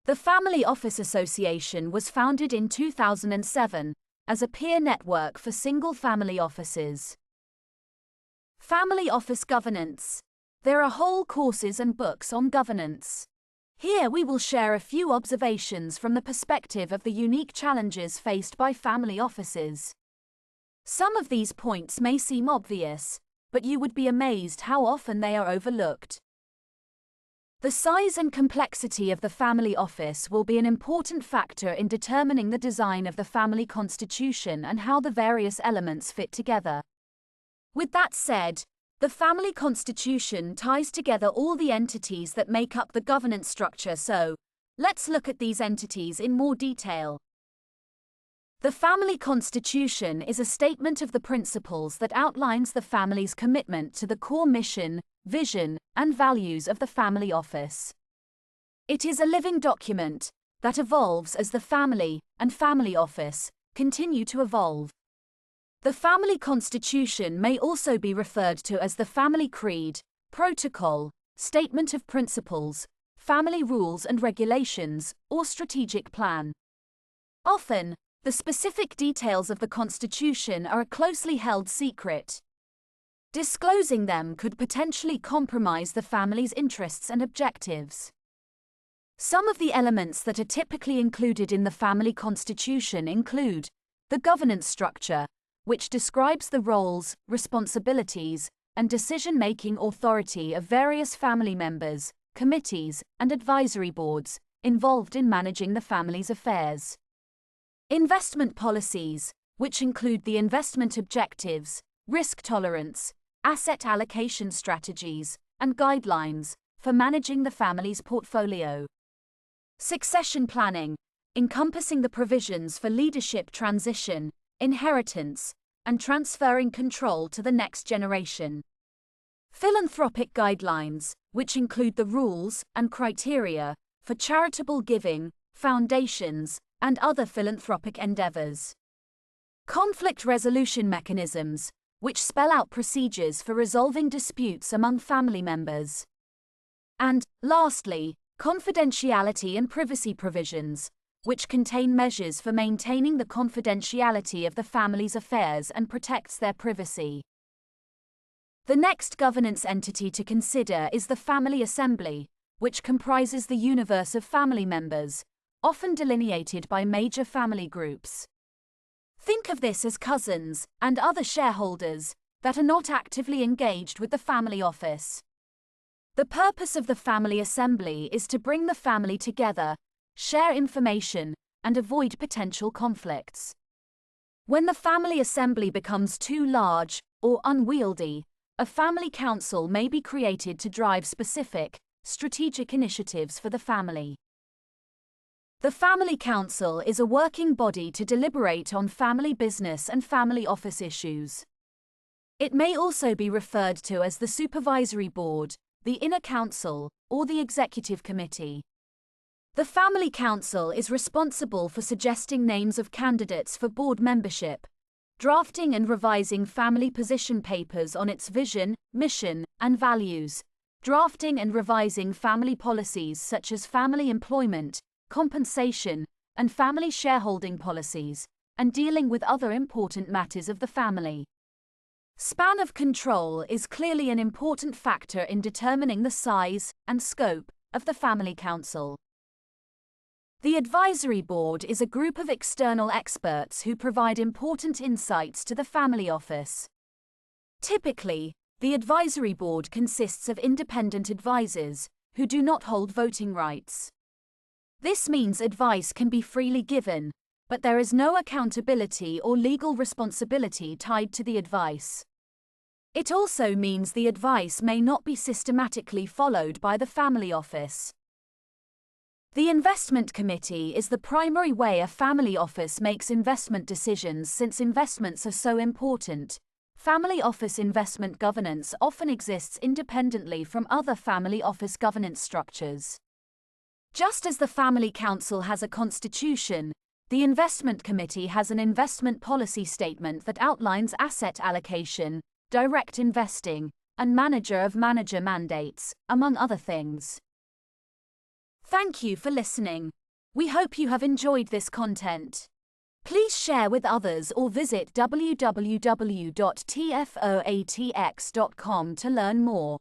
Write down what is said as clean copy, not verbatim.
The Family Office Association was founded in 2007 as a peer network for single-family offices. Family Office Governance. There are whole courses and books on governance. Here we will share a few observations from the perspective of the unique challenges faced by family offices. Some of these points may seem obvious, but you would be amazed how often they are overlooked. The size and complexity of the family office will be an important factor in determining the design of the family constitution and how the various elements fit together. With that said, the family constitution ties together all the entities that make up the governance structure, so let's look at these entities in more detail. The family constitution is a statement of the principles that outlines the family's commitment to the core mission, vision, and values of the family office. It is a living document that evolves as the family and family office continue to evolve. The family constitution may also be referred to as the family creed, protocol, statement of principles, family rules and regulations, or strategic plan. Often, the specific details of the constitution are a closely held secret. Disclosing them could potentially compromise the family's interests and objectives. Some of the elements that are typically included in the family constitution include the governance structure, which describes the roles, responsibilities, and decision-making authority of various family members, committees, and advisory boards involved in managing the family's affairs. Investment policies, which include the investment objectives, risk tolerance, asset allocation strategies, and guidelines for managing the family's portfolio. Succession planning, encompassing the provisions for leadership transition, inheritance, and transferring control to the next generation. Philanthropic guidelines, which include the rules and criteria for charitable giving, foundations, and other philanthropic endeavors. Conflict resolution mechanisms, which spell out procedures for resolving disputes among family members. And, lastly, confidentiality and privacy provisions, which contain measures for maintaining the confidentiality of the family's affairs and protects their privacy. The next governance entity to consider is the Family Assembly, which comprises the universe of family members, often delineated by major family groups. Think of this as cousins and other shareholders that are not actively engaged with the family office. The purpose of the Family Assembly is to bring the family together, share information, and avoid potential conflicts. When the Family Assembly becomes too large or unwieldy, a family council may be created to drive specific, strategic initiatives for the family. The Family Council is a working body to deliberate on family business and family office issues. It may also be referred to as the Supervisory Board, the Inner Council, or the Executive Committee. The Family Council is responsible for suggesting names of candidates for board membership, drafting and revising family position papers on its vision, mission, and values, drafting and revising family policies such as family employment, compensation, and family shareholding policies, and dealing with other important matters of the family. Span of control is clearly an important factor in determining the size and scope of the Family Council. The Advisory Board is a group of external experts who provide important insights to the family office. Typically, the Advisory Board consists of independent advisors who do not hold voting rights. This means advice can be freely given, but there is no accountability or legal responsibility tied to the advice. It also means the advice may not be systematically followed by the family office. The Investment Committee is the primary way a family office makes investment decisions. Since investments are so important, family office investment governance often exists independently from other family office governance structures. Just as the Family Council has a constitution, the Investment Committee has an investment policy statement that outlines asset allocation, direct investing, and manager of manager mandates, among other things. Thank you for listening. We hope you have enjoyed this content. Please share with others or visit www.tfoatx.com to learn more.